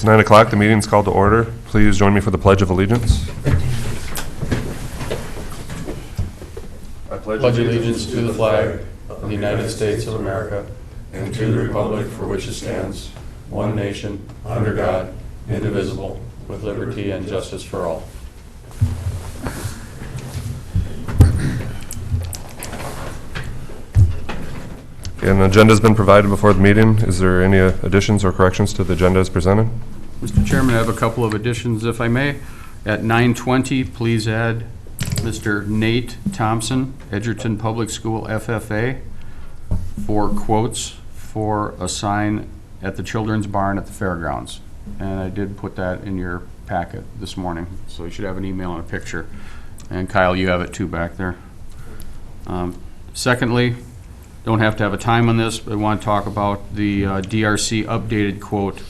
It's 9 o'clock. The meeting's called to order. Please join me for the Pledge of Allegiance. I pledge allegiance to the flag of the United States of America and to the republic for which it stands, one nation, under God, indivisible, with liberty and justice for all. An agenda has been provided before the meeting. Is there any additions or corrections to the agenda as presented? Mr. Chairman, I have a couple of additions, if I may. At 9:20, please add Mr. Nate Thompson, Edgerton Public School FFA, for quotes for a sign at the children's barn at the fairgrounds. And I did put that in your packet this morning, so you should have an email and a picture. And Kyle, you have it too back there. Secondly, don't have to have a time on this, but I want to talk about the DRC updated quote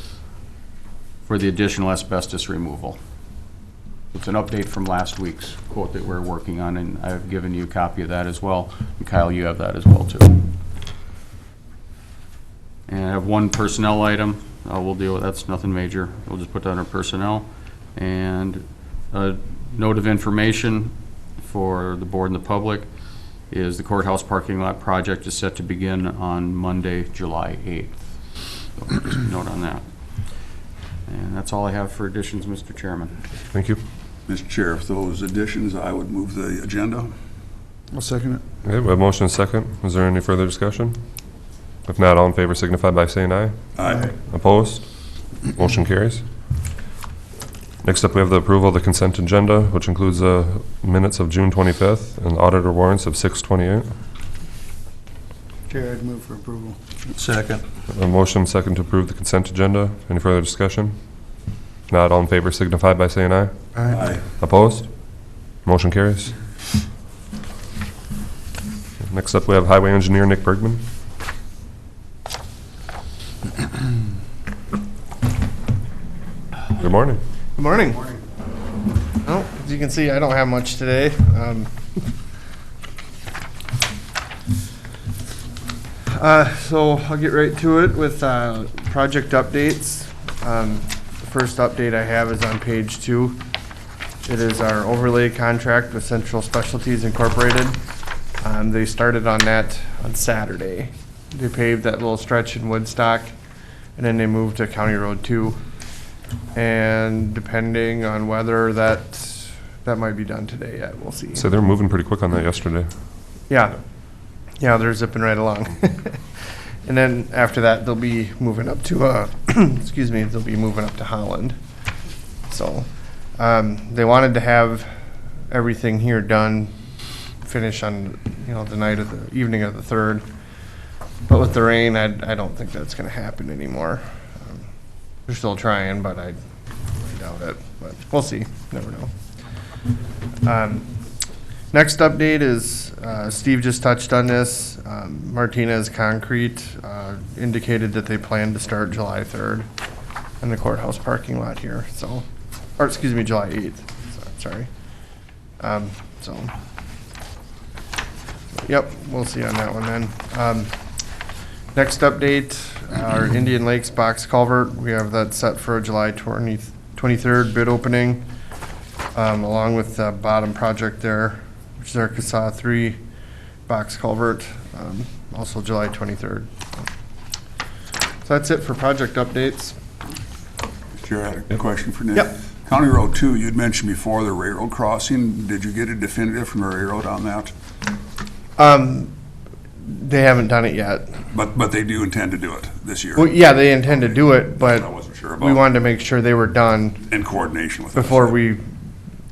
for the additional asbestos removal. It's an update from last week's quote that we're working on, and I've given you a copy of that as well. And Kyle, you have that as well too. And I have one personnel item. We'll deal with that's nothing major. We'll just put that under personnel. And a note of information for the board and the public is the courthouse parking lot project is set to begin on Monday, July 8th. So just a note on that. And that's all I have for additions, Mr. Chairman. Thank you. Mr. Chair, if those additions, I would move the agenda. I'll second it. Okay, we have motion and second. Is there any further discussion? If not, all in favor signify by saying aye. Aye. Opposed? Motion carries. Next up, we have the approval of the consent agenda, which includes the minutes of June 25th and auditor warrants of 6/28. Chair, I'd move for approval. Second. A motion second to approve the consent agenda. Any further discussion? If not, all in favor signify by saying aye. Aye. Opposed? Motion carries. Next up, we have highway engineer Nick Bergman. Good morning. Good morning. Well, as you can see, I don't have much today. So I'll get right to it with project updates. The first update I have is on page 2. It is our overlay contract with Central Specialties Incorporated. They started on that on Saturday. They paved that little stretch in Woodstock, and then they moved to County Road 2. And depending on whether that might be done today yet, we'll see. So they were moving pretty quick on that yesterday. Yeah, they're zipping right along. And then after that, they'll be moving up to excuse me, they'll be moving up to Holland. So they wanted to have everything here done, finish on the evening of the 3rd. But with the rain, I don't think that's going to happen anymore. They're still trying, but I doubt it. But we'll see. Never know. Next update is Steve just touched on this. Martinez Concrete indicated that they plan to start July 3rd in the courthouse parking lot here. So, or excuse me, July 8th. Sorry. Yep, we'll see on that one then. Next update, our Indian Lakes box culvert. We have that set for a July 23rd bid opening, along with the bottom project there, which is our CASA 3 box culvert, also July 23rd. So that's it for project updates. Chair, I had a question for Nick. Yep. County Road 2, you'd mentioned before the railroad crossing. Did you get a definitive from the railroad on that? They haven't done it yet. But they do intend to do it this year. Well, yeah, they intend to do it, but I wasn't sure about we wanted to make sure they were done in coordination with us. before we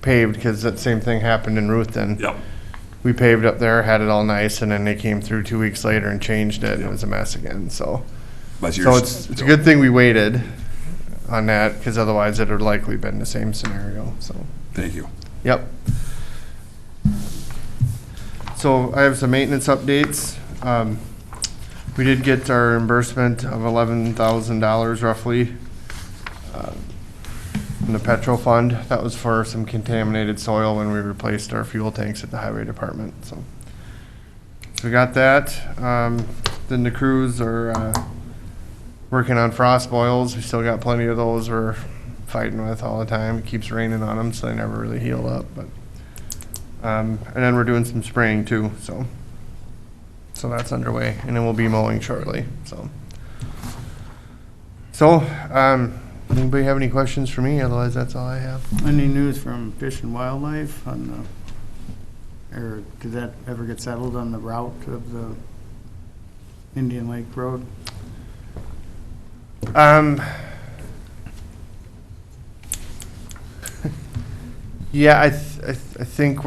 paved, because that same thing happened in Ruthven. Yep. We paved up there, had it all nice, and then they came through 2 weeks later and changed it, and it was a mess again, so. But So it's a good thing we waited on that, because otherwise it would likely been the same scenario, so. Thank you. Yep. So I have some maintenance updates. We did get our reimbursement of $11,000 roughly from the petrol fund. That was for some contaminated soil when we replaced our fuel tanks at the highway department. So we got that. Then the crews are working on frost boils. We still got plenty of those we're fighting with all the time. It keeps raining on them, so they never really heal up. But and then we're doing some spraying too, so that's underway, and then we'll be mowing shortly. So anybody have any questions for me? Otherwise, that's all I have. Any news from Fish and Wildlife on the, or did that ever get settled on the route of the Indian Lake Road? Yeah, I think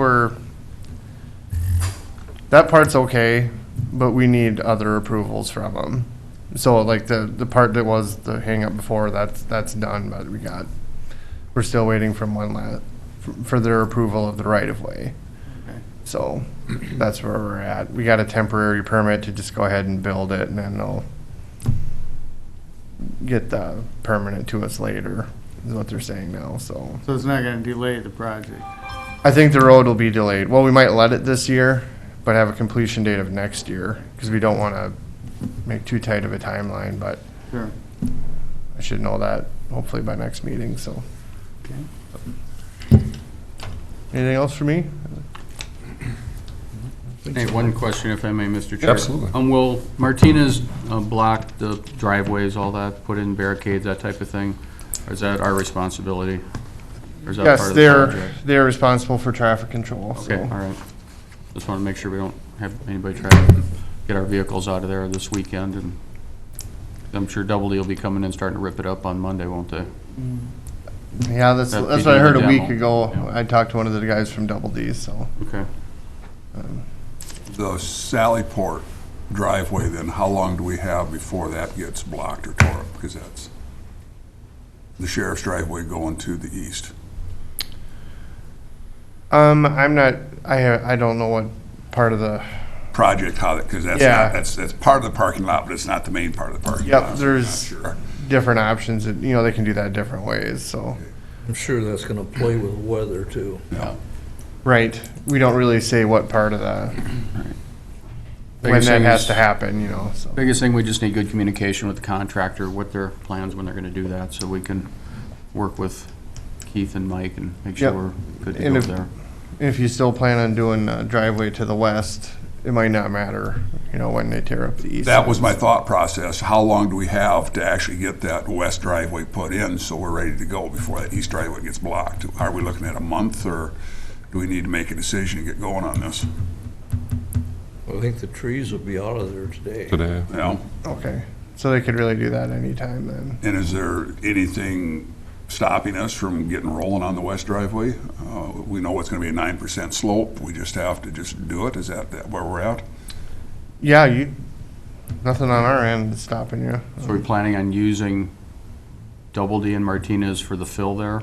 that part's okay, but we need other approvals from them. So like the part that was the hang up before, that's done, but we're still waiting for their approval of the right of way. Okay. So that's where we're at. We got a temporary permit to just go ahead and build it, and then they'll get the permanent to us later, is what they're saying now, so. So it's not gonna delay the project? I think the road will be delayed. Well, we might let it this year, but have a completion date of next year, because we don't want to make too tight of a timeline, but Sure. I should know that hopefully by next meeting, so. Okay. Anything else for me? Hey, one question if I may, Mr. Chair. Absolutely. Will Martinez block the driveways, all that, put in barricades, that type of thing? Or is that our responsibility? Or is that part Yes, of the project? they're responsible for traffic control, Okay, all so. right. Just want to make sure we don't have anybody try to get our vehicles out of there this weekend, and I'm sure Double D will be coming in, starting to rip it up on Monday, won't they? Yeah, that's That'd what be I heard the a week demo. ago. Yeah. I talked to one of the guys from Double D, so. Okay. The Sallyport driveway, then, how long do we have before that gets blocked or tore up? Because that's the sheriff's driveway going to the east. I'm not, I don't know what part of the, Project, how that, because that's Yeah. not, that's part of the parking lot, but it's not the main part of the parking Yep, lot. so I'm there's- not sure. different options, that, they can do that different ways, so. I'm sure that's gonna play with weather too. Yeah. Right, we don't really say what part of the, when Biggest that thing has is- to happen, so. Biggest thing, we just need good communication with the contractor, what their plans, when they're gonna do that, so we can work with Keith and Mike and make sure Yep. we're good to And go if- there. If you still plan on doing a driveway to the west, it might not matter, when they tear up the east. That was my thought process. How long do we have to actually get that west driveway put in so we're ready to go before that east driveway gets blocked? Are we looking at a month, or do we need to make a decision and get going on this? I think the trees will be out of there today. Today. Yeah. Okay, so they could really do that anytime then. And is there anything stopping us from getting rolling on the west driveway? We know it's going to be a 9% slope. We just have to just do it. Is that where we're at? Yeah, nothing on our end is stopping you. So we're planning on using Double D and Martinez for the fill there?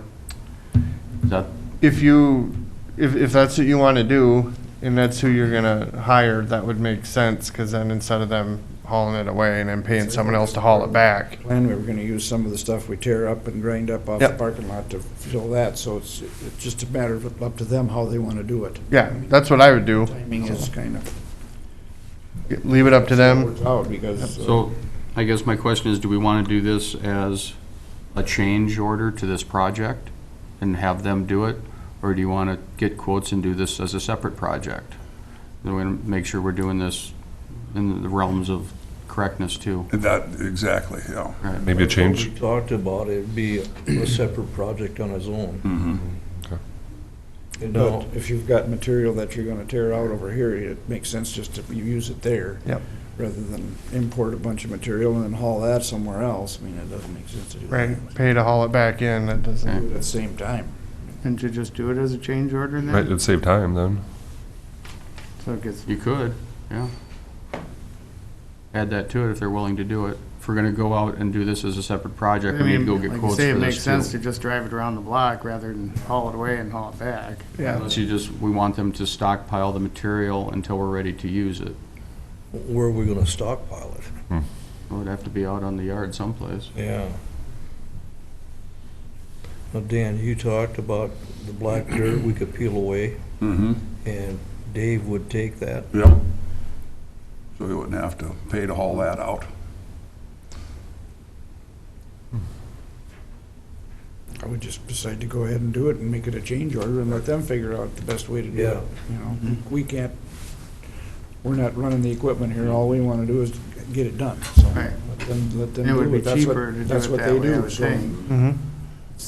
Is that, If that's what you want to do, and that's who you're gonna hire, that would make sense, because then instead of them hauling it away and then paying someone else to haul it back. Plan, we were gonna use some of the stuff we tear up and grind up off the Yep. parking lot to fill that, so it's just a matter of up to them how they wanna do it. Yeah, that's what I would do. Timing is kind of. Leave it up to them. Works out because. so I guess my question is, do we want to do this as a change order to this project and have them do it? Or do you want to get quotes and do this as a separate project? Then we make sure we're doing this in the realms of correctness too. That, exactly, yeah. Right. Maybe a change. We talked about it'd be a separate project on its own. Mhm. And But now, if you've got material that you're gonna tear out over here, it makes sense just to use it there. Yep. Rather than import a bunch of material and then haul that somewhere else. I mean, it doesn't make sense to do that. Right, pay to haul it back in, that doesn't. Okay. Do it at the same time. And to just do it as a change order then? Right, it'd save time then. So it gets, You could, yeah. Add that to it if they're willing to do it. If we're gonna go out and do this as a separate project, I we need to mean, go get like you quotes say, for it makes this sense to too. just drive it around the block rather than haul it away and haul it back. Yeah, Unless you just, we want them to stockpile the material until we're ready to use it. where are we gonna stockpile it? It would have to be out on the yard someplace. Yeah. Now, Dan, you talked about the black dirt we could peel away, Mm-hmm. and Dave would take that. Yep. So we wouldn't have to pay to haul that out. would just decide to go ahead and do it and make it a change order and let them figure out the best way to do Yeah. it. You know, we can't, we're not running the equipment here. All we want to do is get it done. So Right. let them It would do be it. That's what- cheaper to do That's it what that they way, I do. would So think. Mm-hmm.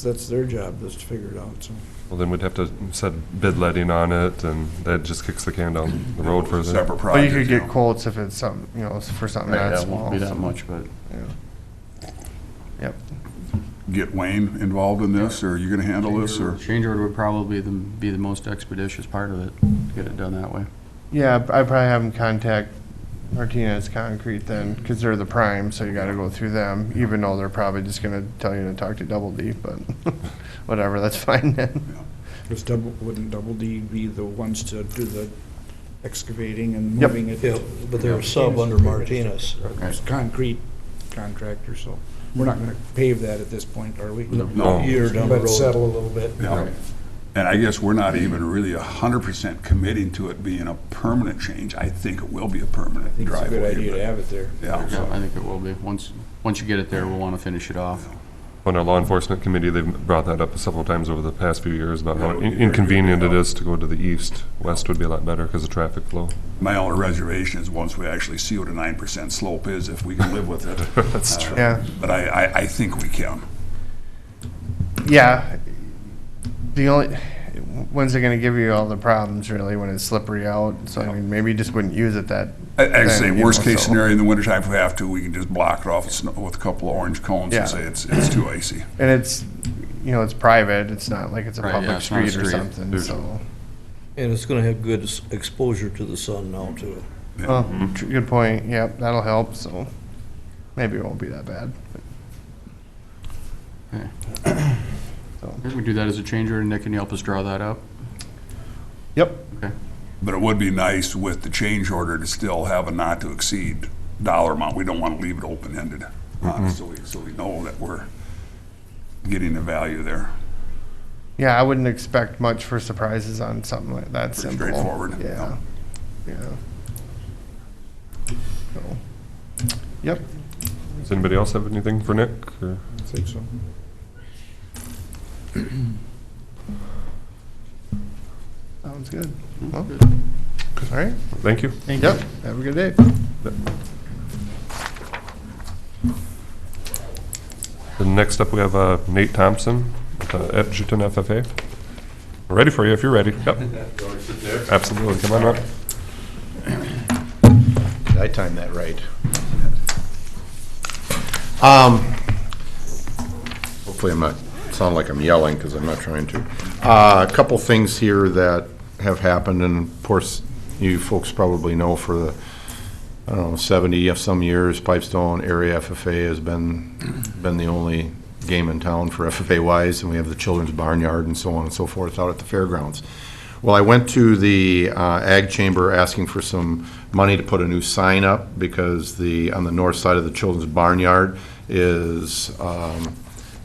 that's their job, is to figure it out, so. Well, then we'd have to set bid letting on it, and that just kicks the can down the road further. Separate But you project. could you get know. quotes if it's something, for something that That small. won't be that so, much, but yeah. Yep. Get Wayne involved in this, or are you gonna handle this, or? change order would probably be the most expeditious part of it, get it done that way. Yeah, I'd probably have them contact Martinez Concrete then, because they're the prime, so you gotta go through them, even though they're probably just gonna tell you to talk to Double D, but whatever, that's fine then. Wouldn't Double D be the ones to do the excavating and Yep. moving it? Yeah, but they're a sub under Martinez. It's concrete contractor, so we're not gonna pave that at this point, are we? No. Year down the Let it settle a road. little bit. Yeah. And I guess we're not even really 100% committing to it being a permanent change. I think it will be a permanent I think it's a driveway. good idea but- to have it there. Yeah, Yeah, I think it will be. Once you get it there, we'll want to finish it off. On our law enforcement committee, they've brought that up several times over the past few years about That how would be very inconvenient good, it yeah. is to go to the east. West would be a lot better because of traffic flow. my only reservation is once we actually see what a 9% slope is, if we can live with it. That's true. Yeah, But I think we can. yeah. The only, when's it gonna give you all the problems really, when it's slippery out? So I mean, maybe you just wouldn't use it that. I say, then, you worst know, case so- scenario, in the wintertime, if we have to, we can just block it off with snow- with a couple of orange cones Yeah. and say it's too icy. And it's, it's private, it's not like it's a Right, yeah, public it's not a street or street. something, so. And it's gonna have good exposure to the sun now, too. Oh, good point, yep, that'll help, so maybe it won't be that bad. Okay. So, We do that as a change order. Nick, can you help us draw that up? Yep, Okay. But it would be nice with the change order to still have a not to exceed dollar amount. We don't want to leave it open-ended, so we know that we're getting the value there. yeah, I wouldn't expect much for surprises on something like that Pretty simple. straightforward, Yeah, yeah. So, yep, Does anybody else have anything for Nick? Or? I think so. sounds good. Well, Good. all right, Thank you. yep, have a good day. And next up, we have Nate Thompson with Edgerton FFA. We're ready for you if you're ready. Yep. Absolutely. Come on up. Did I time that right? Hopefully I'm not, sound like I'm yelling, because I'm not trying to. A couple things here that have happened, and of course, you folks probably know for the, 70 of some years, Pipestone area FFA has been the only game in town for FFA-wise, and we have the Children's Barnyard and so on and so forth out at the fairgrounds. Well, I went to the Ag Chamber asking for some money to put a new sign up, because on the north side of the Children's Barnyard is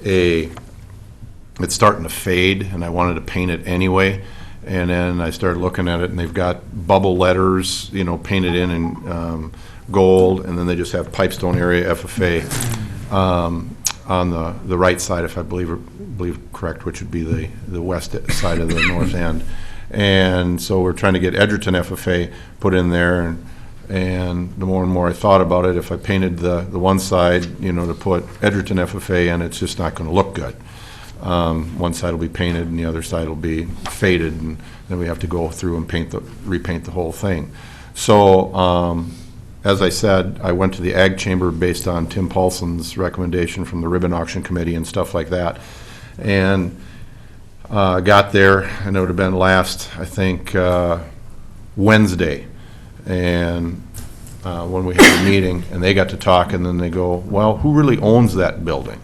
it's starting to fade, and I wanted to paint it anyway. And then I started looking at it, and they've got bubble letters, painted in gold, and then they just have Pipestone area FFA on the right side, if I believe correct, which would be the west side of the north end. And so we're trying to get Edgerton FFA put in there, and the more and more I thought about it, if I painted the one side, to put Edgerton FFA in, it's just not going to look good. One side will be painted and the other side will be faded, and then we have to go through and repaint the whole thing. So, as I said, I went to the Ag Chamber based on Tim Paulson's recommendation from the Ribbon Auction Committee and stuff like that. And got there, and it would have been last, I think, Wednesday. And when we had a meeting, and they got to talk, and then they go, well, who really owns that building?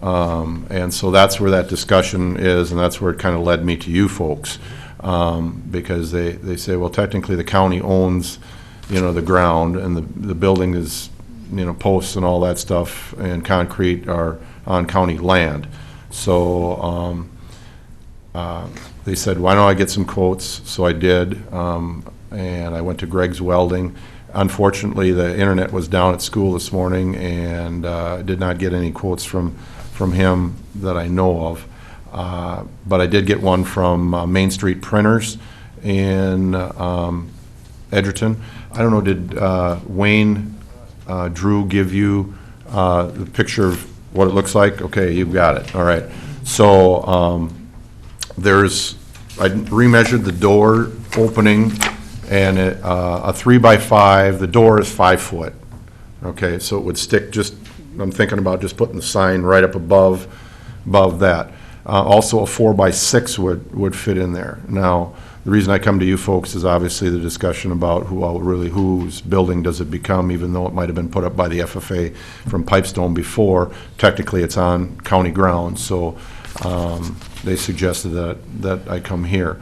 And so that's where that discussion is, and that's where it kind of led me to you folks. Because they say, well, technically the county owns, the ground, and the building is, posts and all that stuff and concrete are on county land. So they said, why don't I get some quotes? So I did, and I went to Greg's Welding, Unfortunately, the internet was down at school this morning, and did not get any quotes from him that I know of. But I did get one from Main Street Printers in Edgerton. I don't know, did Wayne Drew give you the picture of what it looks like? Okay, you've got it, all right. So I remeasured the door opening, and a 3x5, the door is 5 foot. Okay, so it would stick just, I'm thinking about just putting the sign right up above that. Also, a 4x6 would fit in there. Now, the reason I come to you folks is obviously the discussion about whose building does it become, even though it might have been put up by the FFA from Pipestone before. Technically, it's on county grounds, so they suggested that I come here.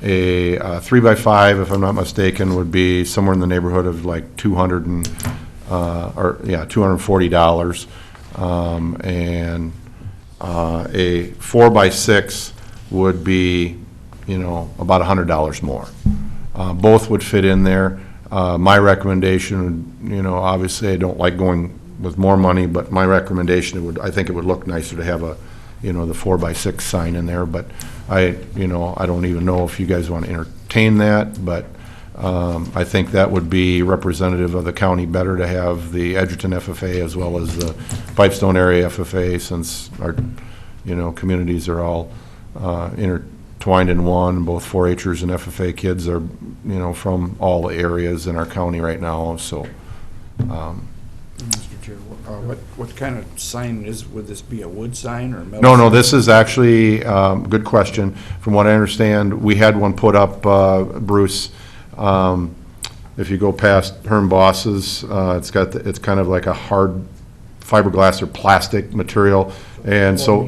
A 3x5, if I'm not mistaken, would be somewhere in the neighborhood of like $240. And a 4x6 would be, about $100 more. Both would fit in there. My recommendation, obviously I don't like going with more money, but my recommendation, I think it would look nicer to have the 4x6 sign in there, but I don't even know if you guys want to entertain that, but I think that would be representative of the county better to have the Edgerton FFA as well as the Pipestone area FFA, since our, communities are all intertwined in one. Both 4-Hers and FFA kids are, from all areas in our county right now, so. Mr. Chair, what kind of sign would this be, a wood sign or a metal? No, this is actually, good question. From what I understand, we had one put up, Bruce, if you go past Herm Boss's, it's kind of like a hard fiberglass or plastic material, and so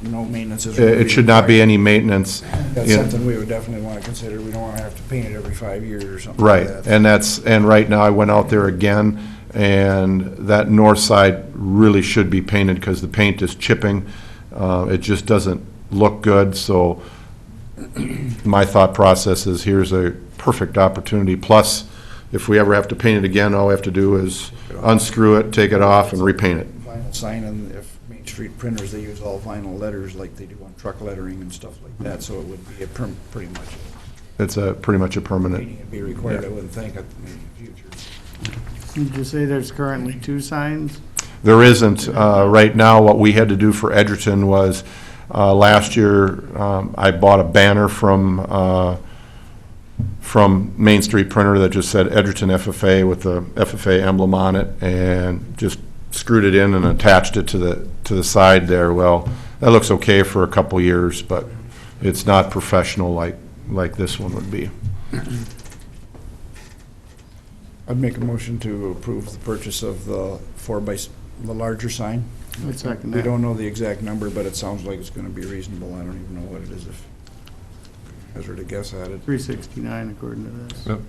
No maintenance. it should not be any maintenance. That's something we would definitely want to consider. We don't want to have to paint it every 5 years or something Right, like that. and right now I went out there again, and that north side really should be painted because the paint is chipping. It just doesn't look good, so my thought process is here's a perfect opportunity. Plus, if we ever have to paint it again, all we have to do is unscrew it, take it off, and repaint it. Vinyl sign, and if Main Street Printers, they use all vinyl letters like they do on truck lettering and stuff like that, so it would be pretty much, It's pretty much a permanent. painting would be required, I wouldn't think, in the future. Did you say there's currently 2 signs? There isn't. Right now, what we had to do for Edgerton was, last year, I bought a banner from Main Street Printer that just said Edgerton FFA with the FFA emblem on it, and just screwed it in and attached it to the side there. Well, that looks okay for a couple years, but it's not professional like this one would be. I'd make a motion to approve the purchase of the the larger sign. I'd second We that. don't know the exact number, but it sounds like it's gonna be reasonable. I don't even know what it is if I was to guess at it. $369 according to this. Yep.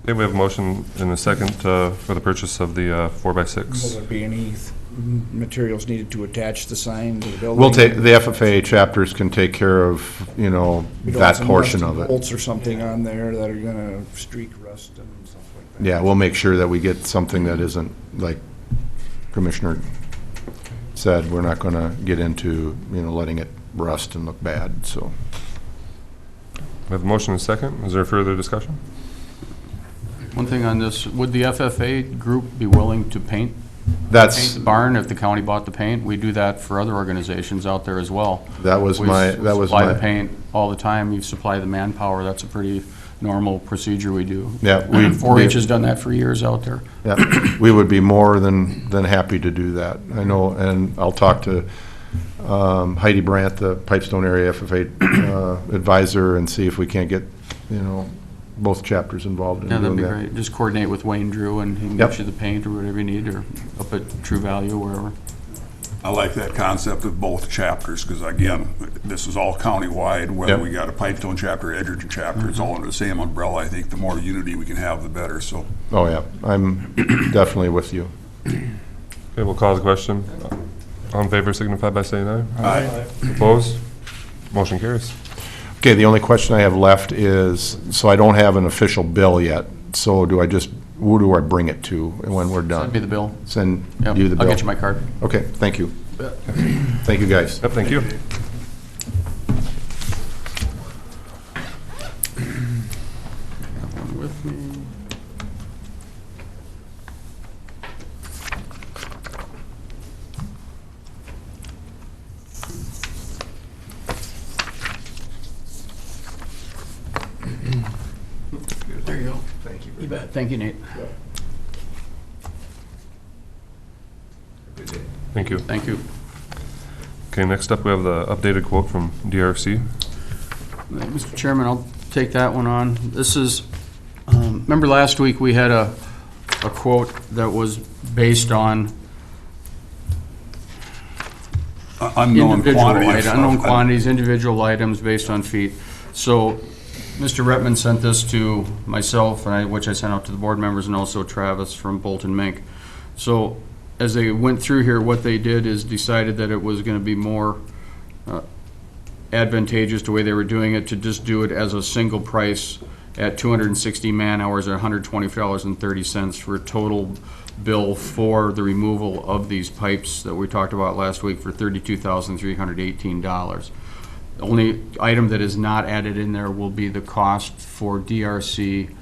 Okay, we have a motion and a second for the purchase of the Will 4x6. there be any materials needed to attach the sign to the building? We'll take, the FFA chapters can take care of, We don't want that some portion rusty of it. bolts or something on there that are gonna streak rust and stuff like that. Yeah, we'll make sure that we get something that isn't, like Commissioner said, we're not gonna get into, letting it rust and look bad, so. We have a motion and a second. Is there further discussion? One thing on this, would the FFA group be willing to paint That's, the barn if the county bought the paint? We do that for other organizations out there as well. that was my, Supply the paint all the time. You supply the manpower. That's a pretty normal procedure we do. Yeah, 4-H has done that for years out there. yeah, we would be more than happy to do that. I know, and I'll talk to Heidi Brandt, the Pipestone area FFA advisor, and see if we can't get, both chapters involved in Yeah, doing that'd be that. great. Just coordinate with Wayne Drew and he can Yep. get you the paint or whatever you need, or up at True Value, wherever. I like that concept of both chapters, because again, this is all countywide, whether Yep. we got a Pipestone chapter, Edgerton chapter, it's all under the same umbrella. I think the more unity we can have, the better, so. Oh, yeah, I'm definitely with you. Okay, we'll call the question. All in favor signify by saying aye. Aye. Opposed? Motion carries. Okay, the only question I have left is, so I don't have an official bill yet, So who do I bring it to when we're done? Send me the bill. Send Yep, you the bill? I'll get you my card. Okay, thank you. Thank you, guys. Yep, thank you. Have one with me. There you go. Thank you. You bet. Thank you, Nate. Thank you. Thank you. Okay, next up, we have the updated quote from DRC. Mr. Chairman, I'll take that one on. This is, remember last week we had a quote that was based on Unknown individual quantity of stuff. unknown quantities, individual items based on feet. So Mr. Retman sent this to myself, which I sent out to the board members, and also Travis from Bolton Mink. So as they went through here, what they did is decided that it was going to be more advantageous the way they were doing it to just do it as a single price at 260 man-hours at $120.30 for a total bill for the removal of these pipes that we talked about last week for $32,318. The only item that is not added in there will be the cost for DRC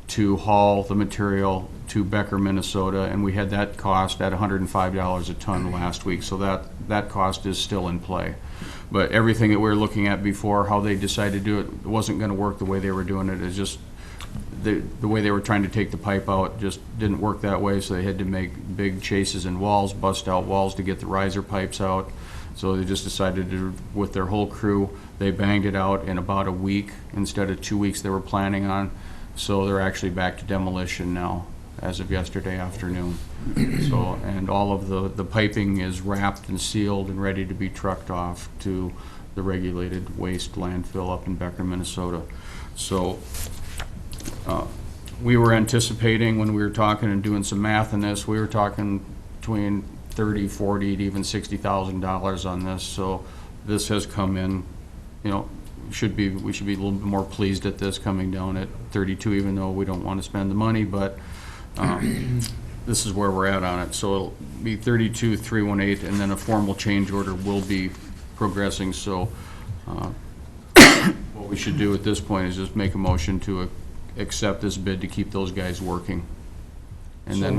to haul the material to Becker, Minnesota, and we had that cost at $105 a ton last week, so that cost is still in play. But everything that we were looking at before, how they decided to do it, wasn't going to work the way they were doing it. It's just the way they were trying to take the pipe out just didn't work that way, so they had to make big chases in walls, bust out walls to get the riser pipes out. So they just decided to, with their whole crew, they banged it out in about a week instead of 2 weeks they were planning on. So they're actually back to demolition now as of yesterday afternoon. So, and all of the piping is wrapped and sealed and ready to be trucked off to the regulated waste landfill up in Becker, Minnesota. So we were anticipating when we were talking and doing some math on this, we were talking between $30,000, $40,000 to even $60,000 on this. So this has come in, you know, we should be a little bit more pleased at this coming down at 32, even though we don't want to spend the money, but this is where we're at on it. So it'll be 32,318, and then a formal change order will be progressing. So what we should do at this point is just make a motion to accept this bid to keep those guys working. And then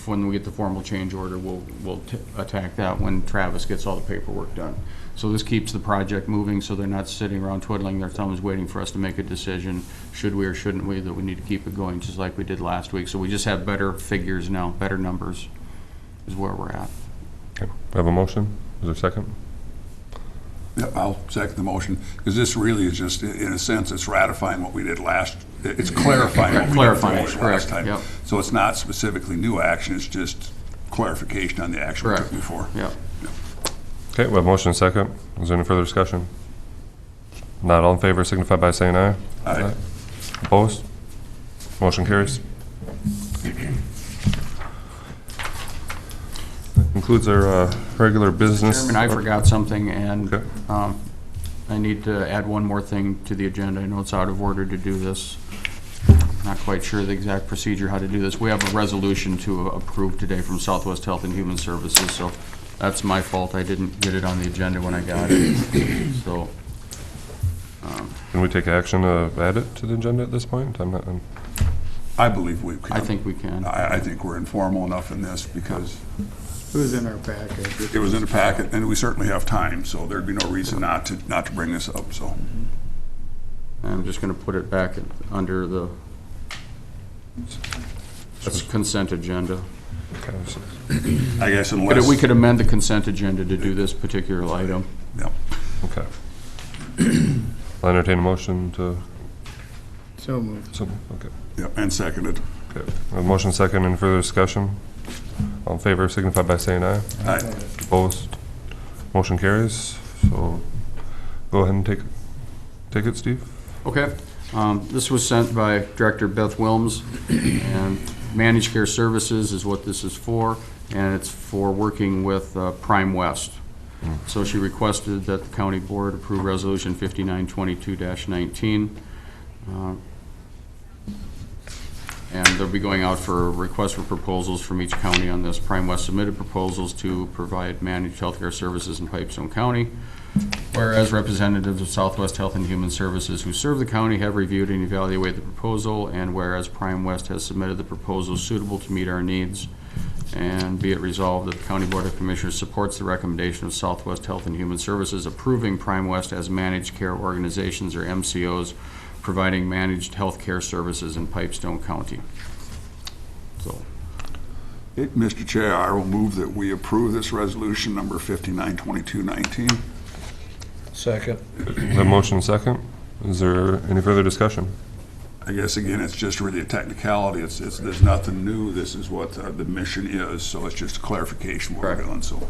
when we get the formal change order, we'll attack that when Travis gets all the paperwork done. So this keeps the project moving, so they're not sitting around twiddling their thumbs waiting for us to make a decision, should we or shouldn't we, that we need to keep it going just like we did last week. So we just have better figures now, better numbers is where we're at. Okay, we have a motion. Is there a second? Yeah, I'll second the motion, because this really is just, in a sense, it's ratifying what we did it's clarifying what we Clarifying, did correct, last time. yep. So it's not specifically new action, it's just clarification on the action we took Correct. before. Yeah. Okay, we have motion and second. Is there any further discussion? Not all in favor signify by saying aye. Aye. Opposed? Motion carries. That concludes our regular business. Chairman, I forgot something, and Okay. I need to add one more thing to the agenda. I know it's out of order to do this. Not quite sure the exact procedure how to do this. We have a resolution to approve today from Southwest Health and Human Services, so that's my fault. I didn't get it on the agenda when I got it. So, Can we take action to add it to the agenda at this point? I believe we can. I think we can. I think we're informal enough in this, because It was in our package. it was in the packet, and we certainly have time, so there'd be no reason not to bring this up, so. I'm just going to put it back under the that's consent agenda. I guess But unless. we could amend the consent agenda to do this particular item. Yeah. Okay. I'll entertain a motion to, So moved. okay. Yeah, and seconded. Okay. A motion second, and further discussion? All in favor signify by saying aye. Aye. Opposed? Motion carries. So go ahead and take it, Steve. Okay. This was sent by Director Beth Wilms, and Managed Care Services is what this is for, and it's for working with Prime West. So she requested that the county board approve Resolution 5922-19. And they'll be going out for requests for proposals from each county on this. Prime West submitted proposals to provide managed healthcare services in Pipestone County. Whereas representatives of Southwest Health and Human Services who serve the county have reviewed and evaluated the proposal, and whereas Prime West has submitted the proposal suitable to meet our needs, and be it resolved that the County Board of Commissioners supports the recommendation of Southwest Health and Human Services approving Prime West as managed care organizations, or MCOs, providing managed health care services in Pipestone County. So, Mr. Chair, I will move that we approve this resolution number 592219. Second. The motion second. Is there any further discussion? I guess, again, it's just really a technicality. There's nothing new. This is what the mission is, so it's just a clarification what we're Correct. doing, so.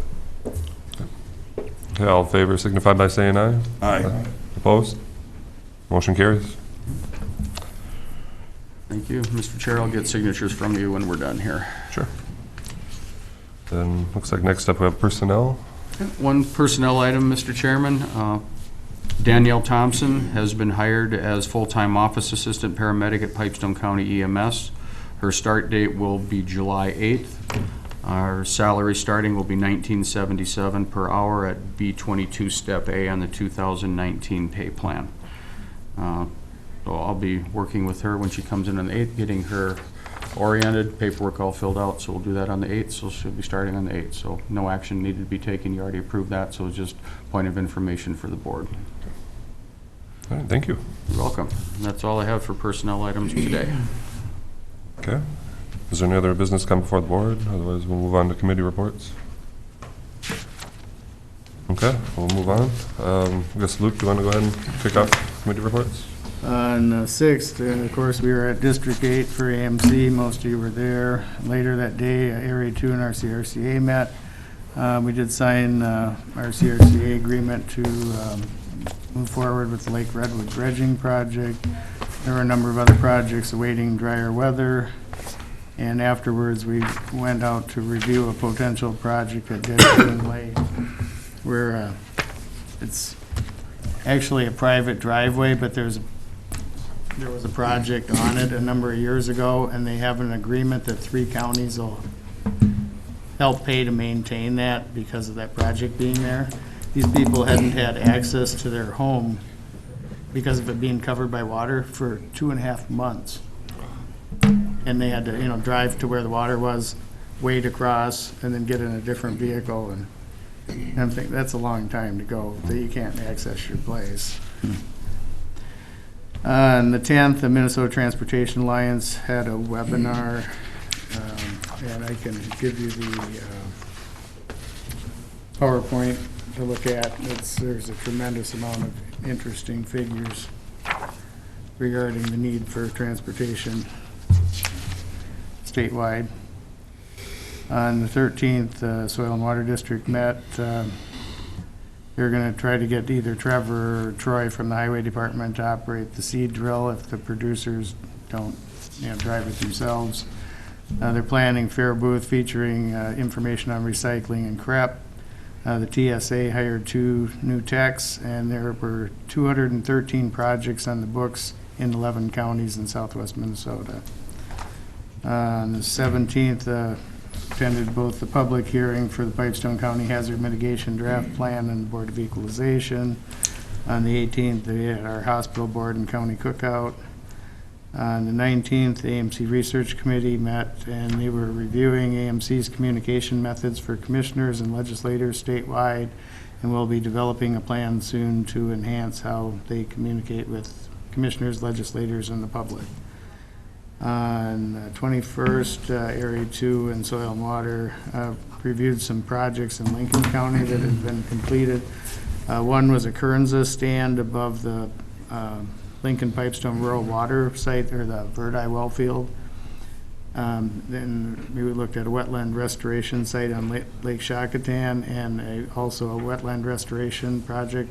Okay, all in favor signify by saying aye. Aye. Opposed? Motion carries. thank you. Mr. Chair, I'll get signatures from you when we're done here. Sure. Then, looks like next up we have personnel. One personnel item, Mr. Chairman. Danielle Thompson has been hired as full-time office assistant paramedic at Pipestone County EMS. Her start date will be July 8th. Our salary starting will be $19.77 per hour at B22 Step A on the 2019 pay plan. So I'll be working with her when she comes in on the 8th, getting her oriented, paperwork all filled out, so we'll do that on the 8th, so she'll be starting on the 8th. So no action needed to be taken, you already approved that, so it's just point of information for the board. All right, thank you. You're welcome. And that's all I have for personnel items today. Okay. Is there any other business come before the board? Otherwise, we'll move on to committee reports. Okay, we'll move on. I guess, Luke, do you want to go ahead and kick off committee reports? On the 6th, of course, we were at District 8 for AMC. Most of you were there. Later that day, Area 2 and our CRCA met. We did sign our CRCA agreement to move forward with the Lake Redwood dredging project. There were a number of other projects awaiting drier weather. And afterwards, we went out to review a potential project at Dead Lake, where it's actually a private driveway, but there was a project on it a number of years ago, and they have an agreement that 3 counties will help pay to maintain that because of that project being there. These people hadn't had access to their home because of it being covered by water for 2.5 months. And they had to, drive to where the water was, wade across, and then get in a different vehicle. And I'm thinking, that's a long time to go, that you can't access your place. On the 10th, the Minnesota Transportation Alliance had a webinar, and I can give you the PowerPoint to look at. There's a tremendous amount of interesting figures regarding the need for transportation statewide. On the 13th, Soil and Water District met. They're going to try to get either Trevor or Troy from the Highway Department to operate the seed drill if the producers don't drive it themselves. They're planning fair booth featuring information on recycling and CREP. The TSA hired 2 new techs, and there were 213 projects on the books in 11 counties in southwest Minnesota. On the 17th, attended both the public hearing for the Pipestone County Hazard Mitigation Draft Plan and the Board of Equalization. On the 18th, we had our hospital board and county cookout. On the 19th, the AMC Research Committee met, and they were reviewing AMC's communication methods for commissioners and legislators statewide, and will be developing a plan soon to enhance how they communicate with commissioners, legislators, and the public. On the 21st, Area 2 and Soil and Water reviewed some projects in Lincoln County that had been completed. One was a Kernza stand above the Lincoln Pipestone Rural Water Site, or the Verdi well field. Then we looked at a wetland restoration site on Lake Shakatan, and also a wetland restoration project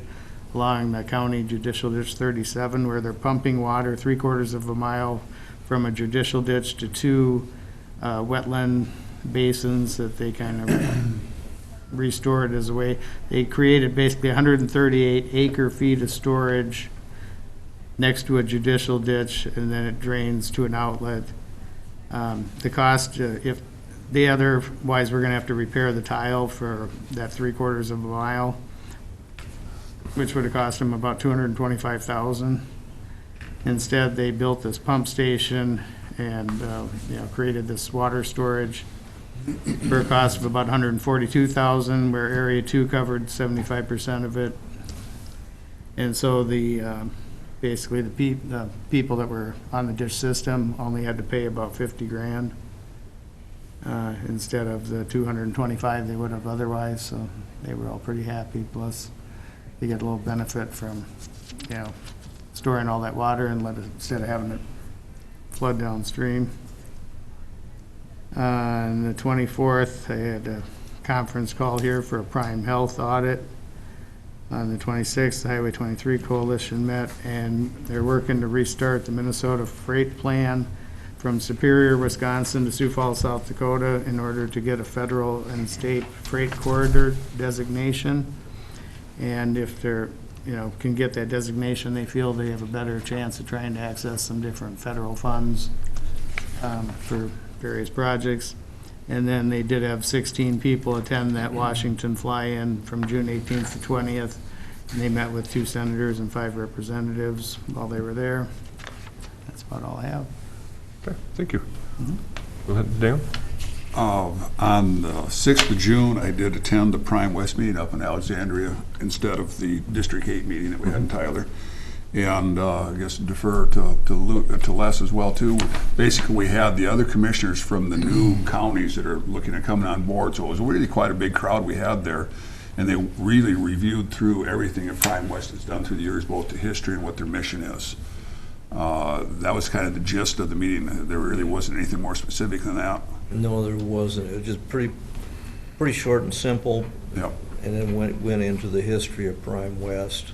along the County Judicial Ditch 37, where they're pumping water 3/4 of a mile from a judicial ditch to 2 wetland basins that they kind of restored as a way. They created basically 138 acre-feet of storage next to a judicial ditch, and then it drains to an outlet. The cost, if, otherwise, we're gonna have to repair the tile for that 3/4 of a mile, which would have cost them about $225,000. Instead, they built this pump station and, created this water storage for a cost of about $142,000, where Area 2 covered 75% of it. And so basically, the people that were on the dish system only had to pay about 50 grand instead of the 225 they would have otherwise, so they were all pretty happy. Plus, they get a little benefit from, storing all that water and instead of having it flood downstream. On the 24th, I had a conference call here for a Prime Health audit. On the 26th, the Highway 23 Coalition met, and they're working to restart the Minnesota freight plan from Superior, Wisconsin to Sioux Falls, South Dakota, in order to get a federal and state freight corridor designation. And if they're, can get that designation, they feel they have a better chance of trying to access some different federal funds for various projects. And then they did have 16 people attend that Washington fly-in from June 18th to 20th. And they met with 2 senators and 5 representatives while they were there. That's about all I have. Okay, thank you. Go ahead, Dan. On the 6th of June, I did attend the Prime West meeting up in Alexandria instead of the District 8 meeting that we had in Tyler. And I guess defer to Les as well, too. Basically, we had the other commissioners from the new counties that are looking at coming on board, so it was really quite a big crowd we had there. And they really reviewed through everything that Prime West has done through the years, both the history and what their mission is. That was kind of the gist of the meeting. There really wasn't anything more specific than that. No, there wasn't. It was just pretty short and simple. Yep. And then went into the history of Prime West.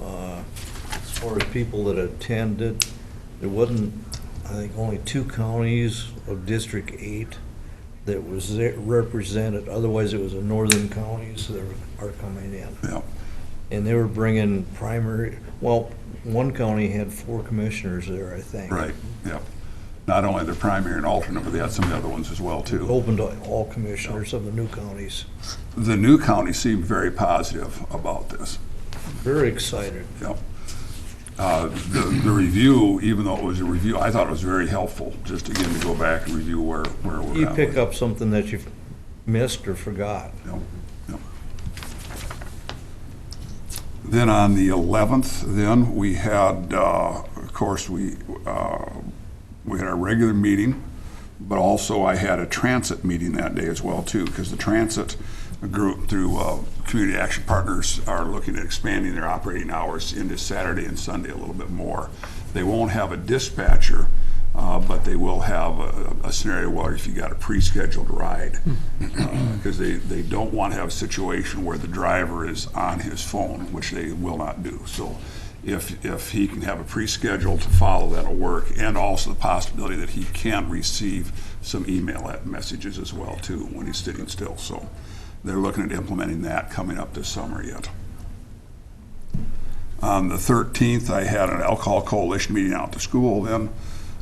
As far as people that attended, there wasn't, I think, only 2 counties of District 8 that was represented. Otherwise, it was the northern counties that are coming in. Yep. And they were bringing one county had 4 commissioners there, I think. Right, yep. Not only the primary and alternate, but they had some of the other ones as well, too. Open to all commissioners of the new counties. The new county seemed very positive about this. Very excited. Yep. The review, even though it was a review, I thought it was very helpful, just again to go back and review where we're at. You pick up something that you've missed or forgot. Yep. Yep. Then on the 11th, we had, of course, we had our regular meeting, but also I had a transit meeting that day as well, too, because the transit group through Community Action Partners are looking at expanding their operating hours into Saturday and Sunday a little bit more. They won't have a dispatcher, but they will have a scenario where if you got a pre-scheduled ride, because they don't want to have a situation where the driver is on his phone, which they will not do. So if he can have a pre-schedule to follow, that'll work, and also the possibility that he can receive some email messages as well, too, when he's sitting still. So they're looking at implementing that coming up this summer yet. On the 13th, I had an Alcohol Coalition meeting out at the school then.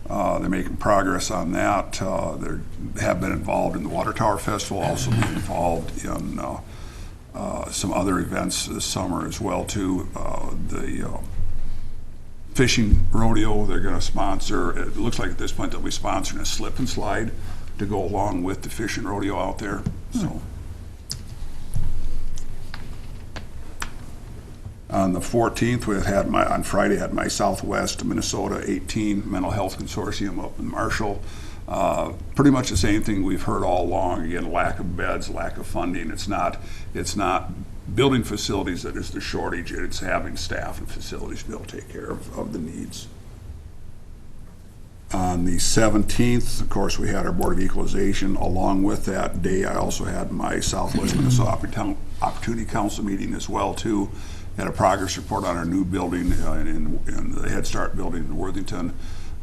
They're making progress on that. They have been involved in the Water Tower Festival, also been involved in some other events this summer as well, too. The fishing rodeo they're going to sponsor. It looks like at this point they'll be sponsoring a slip and slide to go along with the fishing rodeo out there. So. On the 14th, on Friday, I had my Southwest Minnesota 18 Mental Health Consortium up in Marshall. Pretty much the same thing we've heard all along. Again, lack of beds, lack of funding. It's not building facilities that is the shortage. It's having staff and facilities to be able to take care of the needs. On the 17th, of course, we had our Board of Equalization. Along with that day, I also had my Southwest Minnesota Opportunity Council meeting as well, too. Had a progress report on our new building in the Head Start building in Worthington.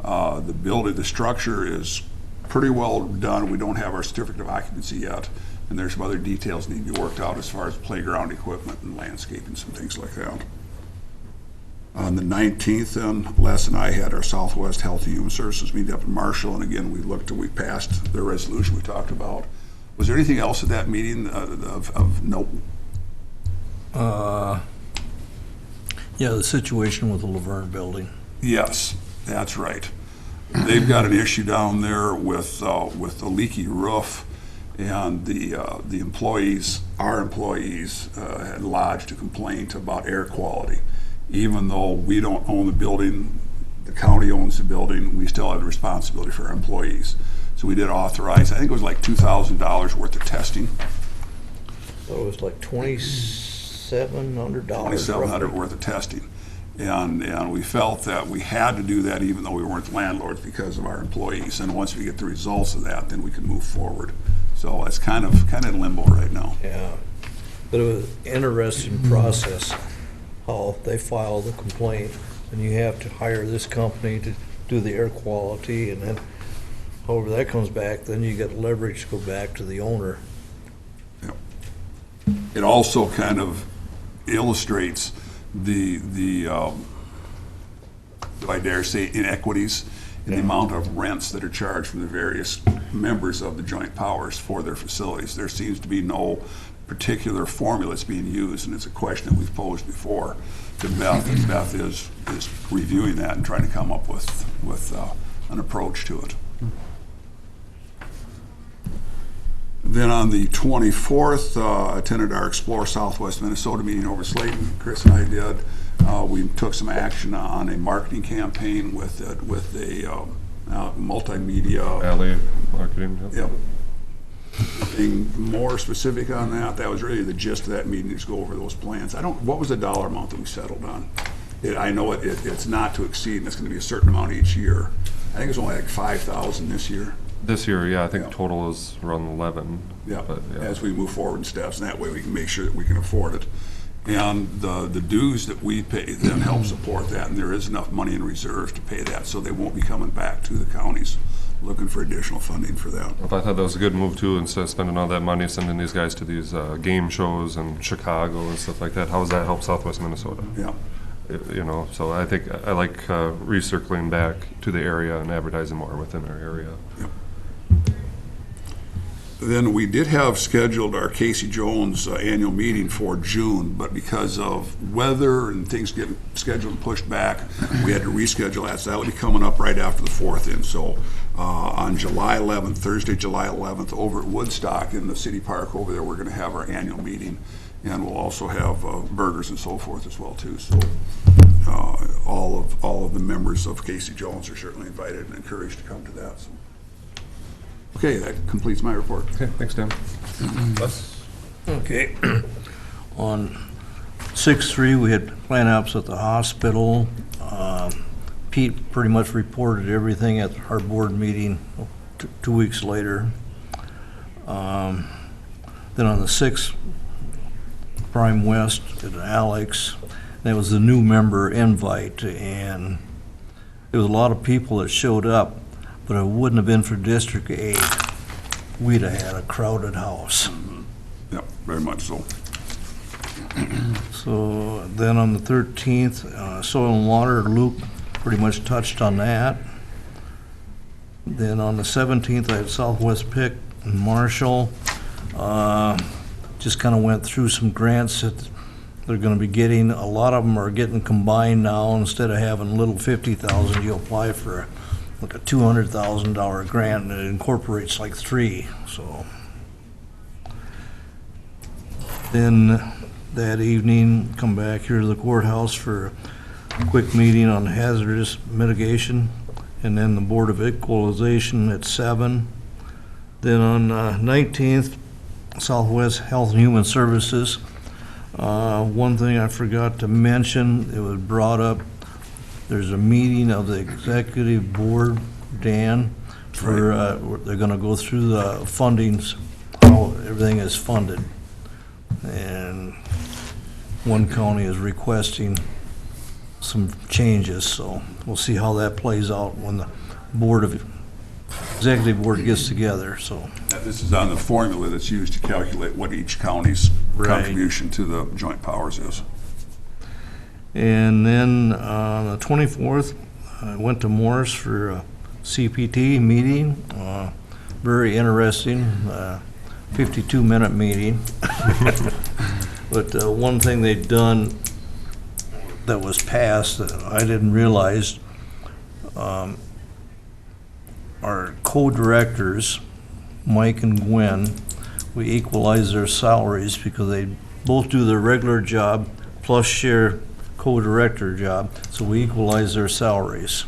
The structure is pretty well done. We don't have our certificate of occupancy yet, and there's some other details need to be worked out as far as playground equipment and landscaping, some things like that. On the 19th, then, Les and I had our Southwest Health and Human Services meeting up in Marshall, and again, we passed the resolution we talked about. Was there anything else at that meeting of note? Yeah, the situation with the Laverne building. Yes, that's right. They've got an issue down there with the leaky roof, and the employees, our employees, had lodged a complaint about air quality. Even though we don't own the building, the county owns the building, we still have the responsibility for our employees. So we did authorize, I think it was like $2,000 worth of testing. So it was like $2,700. $2,700 worth of testing. And we felt that we had to do that even though we weren't landlords because of our employees. And once we get the results of that, then we can move forward. So it's kind of in limbo right now. Yeah, but it was an interesting process, how they file the complaint, and you have to hire this company to do the air quality, and then however that comes back, then you get leverage to go back to the owner. Yep. It also kind of illustrates the I dare say, inequities in the amount of rents that are charged from the various members of the joint powers for their facilities. There seems to be no particular formula that's being used, and it's a question that we've posed before to Beth, and Beth is reviewing that and trying to come up with an approach to it. Then on the 24th, attended our Explore Southwest Minnesota meeting over Slayton. Chris and I did. We took some action on a marketing campaign with a multimedia. Alley marketing. Yep. Being more specific on that, that was really the gist of that meeting, is go over those plans. What was the dollar amount that we settled on? I know it's not to exceed, and it's going to be a certain amount each year. I think it's only like 5,000 this year. This year, yeah, I think Yeah. total is around 11. Yeah, But, yeah. as we move forward in steps, and that way we can make sure that we can afford it. And the dues that we pay then help support that, and there is enough money in reserves to pay that, so they won't be coming back to the counties looking for additional funding for that. I thought that was a good move too, instead of spending all that money, sending these guys to these game shows in Chicago and stuff like that. How does that help Southwest Minnesota? Yeah. You know, so I think I like recircling back to the area and advertising more within our area. Then we did have scheduled our Casey Jones annual meeting for June, but because of weather and things getting scheduled and pushed back, we had to reschedule that. So that'll be coming up right after the 4th in. So on July 11th, Thursday, July 11th, over at Woodstock in the city park over there, we're going to have our annual meeting, and we'll also have burgers and so forth as well too. So all of the members of Casey Jones are certainly invited and encouraged to come to that. So. Okay, that completes my report. Okay, thanks, Dan. Les? Okay. On 6/3, we had plant ops at the hospital. Pete pretty much reported everything at our board meeting 2 weeks later. Then on the 6th, Prime West at Alex, that was the new member invite, and there was a lot of people that showed up, but it wouldn't have been for District 8, we'd have had a crowded house. Yeah, very much so. So then on the 13th, soil and water, Luke pretty much touched on that. Then on the 17th, I had Southwest Pick and Marshall. Just kind of went through some grants that they're going to be getting. A lot of them are getting combined now. Instead of having little 50,000, you apply for like a $200,000 grant, and it incorporates like 3. So then that evening, come back here to the courthouse for a quick meeting on hazardous mitigation, and then the Board of Equalization at 7. Then on 19th, Southwest Health and Human Services. One thing I forgot to mention, it was brought up, there's a meeting of the executive board, Dan, for, they're gonna go through the fundings, how everything is funded. And one county is requesting some changes, so we'll see how that plays out when the executive board gets together, so. This is on the formula that's used to calculate what each county's Right. contribution to the joint powers is. And then on the 24th, I went to Morris for a CPT meeting. Very interesting, 52-minute meeting. But one thing they'd done that was passed that I didn't realize, our co-directors, Mike and Gwen, we equalized their salaries because they both do their regular job plus share co-director job, so we equalized their salaries,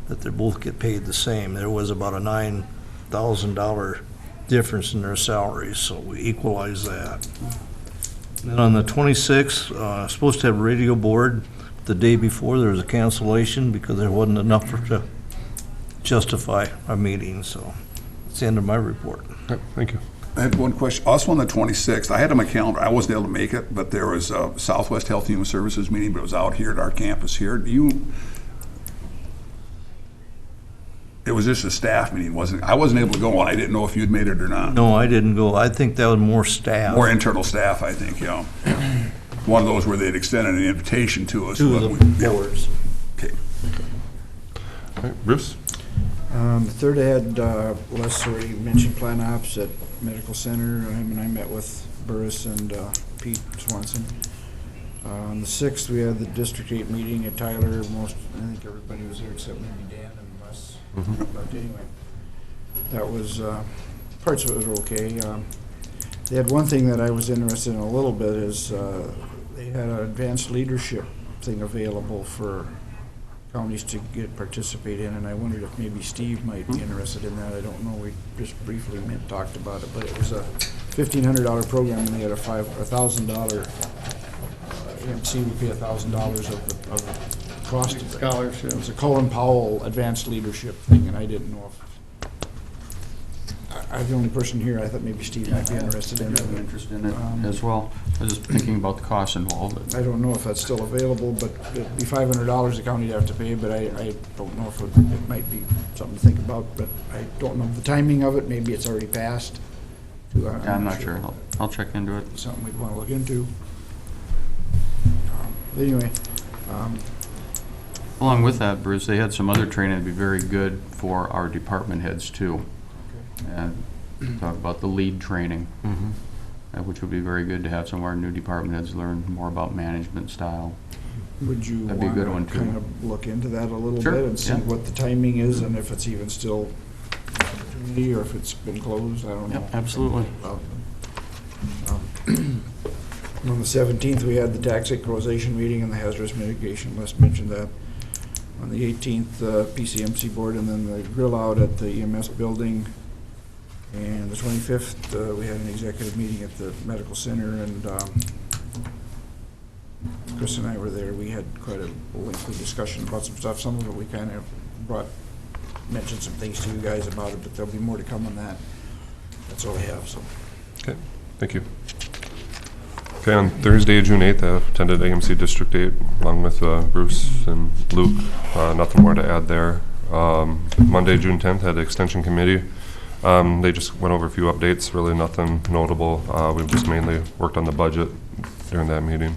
that they both get paid the same. There was about a $9,000 difference in their salaries, so we equalized that. Then on the 26th, supposed to have a radio board. The day before, there was a cancellation because there wasn't enough to justify a meeting, so it's the end of my report. Yep, thank you. I had one question. Also on the 26th, I had on my calendar, I wasn't able to make it, but there was a Southwest Health and Human Services meeting, but it was out here at our campus here. It was just a staff meeting, wasn't it? I wasn't able to go on. I didn't know if you'd made it or not. No, I didn't go. I think that was more staff. More internal staff, I think, yeah. One of those where they'd extended an invitation to us. Two but of we- the yeah. boards. Okay. All right, Bruce? Third, I had, Les already mentioned plan ops at Medical Center. Him and I met with Burris and Pete Swanson. On the 6th, we had the District 8 meeting at Tyler. I think everybody was there except maybe Dan and Les. But anyway, that was, parts of it were okay. They had one thing that I was interested in a little bit is they had an advanced leadership thing available for counties to participate in, and I wondered if maybe Steve might be interested in that. I don't know. We just briefly talked about it, but it was a $1,500 program, and they had a $1,000 AMC would pay $1,000 of the cost of it. Scholarship. It was a Colin Powell advanced leadership thing, and I didn't know if I'm the only person here. I thought maybe Steve might be interested in it. I'm interested in it as well. I was just thinking about the costs involved. I don't know if that's still available, but it'd be $500 the county'd have to pay, but I don't know if it might be something to think about, but I don't know the timing of it. Maybe it's already passed. Yeah, I'm not sure. I'll check into it. Something we'd want to look into. But anyway, Along with that, Bruce, they had some other training that'd be very good for our department heads too. And talk about the lead training, which would be very good to have some of our new department heads learn more about management style. would you That'd be a good one, want to too. kind of look into that a little Sure, bit and see yeah. what the timing is and if it's even still an opportunity or if it's been closed? I don't know. Yep, absolutely. On the 17th, we had the tax equalization meeting and the hazardous mitigation. Les mentioned that. On the 18th, PCMC board, and then the grill out at the EMS building. And the 25th, we had an executive meeting at the medical center, and Chris and I were there. We had quite a lengthy discussion about some stuff. Some of it we kind of mentioned some things to you guys about it, but there'll be more to come on that. That's all I have, so. Okay, thank you. Okay, on Thursday, June 8th, I attended AMC District 8 along with Bruce and Luke. Nothing more to add there. Monday, June 10th, had the Extension Committee. They just went over a few updates, really nothing notable. We just mainly worked on the budget during that meeting.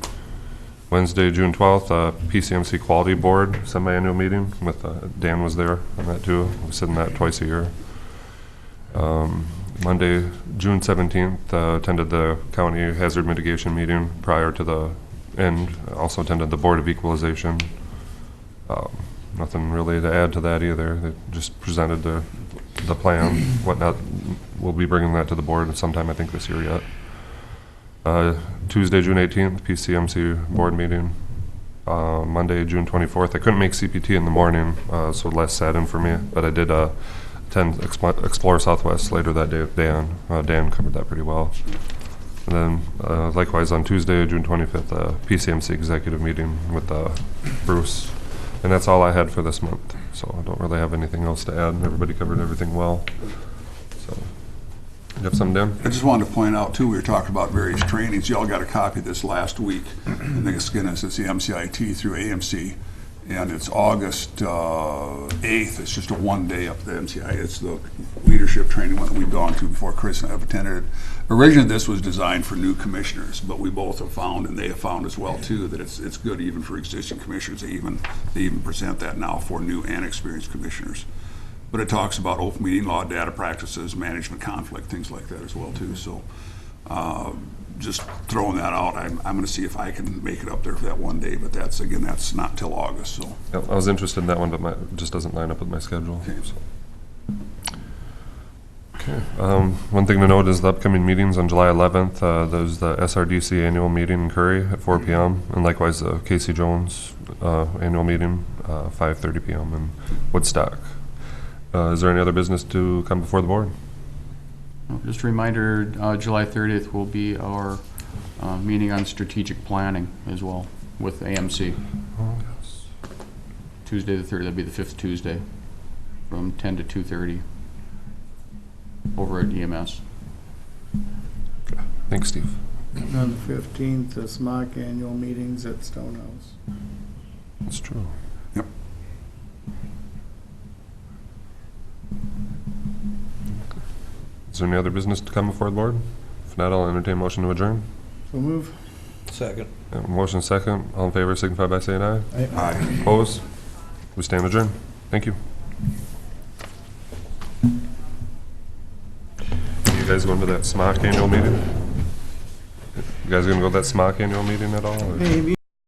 Wednesday, June 12th, PCMC Quality Board semi-annual meeting with Dan was there on that too. We sit in that twice a year. Monday, June 17th, attended the county hazard mitigation meeting prior to the end. Also attended the Board of Equalization. Nothing really to add to that either. They just presented the plan, whatnot. We'll be bringing that to the board sometime, I think, this year yet. Tuesday, June 18th, PCMC board meeting. Monday, June 24th. I couldn't make CPT in the morning, so less sat in for me, but I did attend Explore Southwest later that day with Dan. Dan covered that pretty well. And then likewise on Tuesday, June 25th, PCMC executive meeting with Bruce. And that's all I had for this month. So I don't really have anything else to add. Everybody covered everything well. So, you have something, Dan? I just wanted to point out, too, we were talking about various trainings. Y'all got a copy of this last week. I think it's the MCIT through AMC. And it's August 8th. It's just a one-day up at the MCI. It's the leadership training one that we've gone to before. Chris and I have attended it. Originally, this was designed for new commissioners, but we both have found, and they have found as well too, that it's good even for existing commissioners. They even present that now for new and experienced commissioners. But it talks about open meeting law, data practices, management conflict, things like that as well too. So just throwing that out, I'm going to see if I can make it up there for that one day. But that's not till August. So Yep, I was interested in that one, but it just doesn't line up with my schedule. okay. Okay. One thing to note is the upcoming meetings on July 11th. There's the SRDC annual meeting in Curry at 4 p.m. and likewise the Casey Jones annual meeting 5:30 p.m. in Woodstock. Is there any other business to come before the board? Just a reminder, July 30th will be our meeting on strategic planning as well with AMC. Oh, yes. Tuesday the 30th, that'll be the fifth Tuesday from 10 to 2:30 over at EMS. Thanks, Steve. And on the 15th, the SMOC annual meetings at Stonehouse. That's true. Yep. Is there any other business to come before the board? If not, I'll entertain a motion to adjourn. So move. Second. Motion second. All in favor signify by saying aye. Aye. Opposed? We stand adjourned. Thank you. You guys going to that SMOC annual meeting? You guys gonna go to that SMOC annual meeting at all? or- Maybe.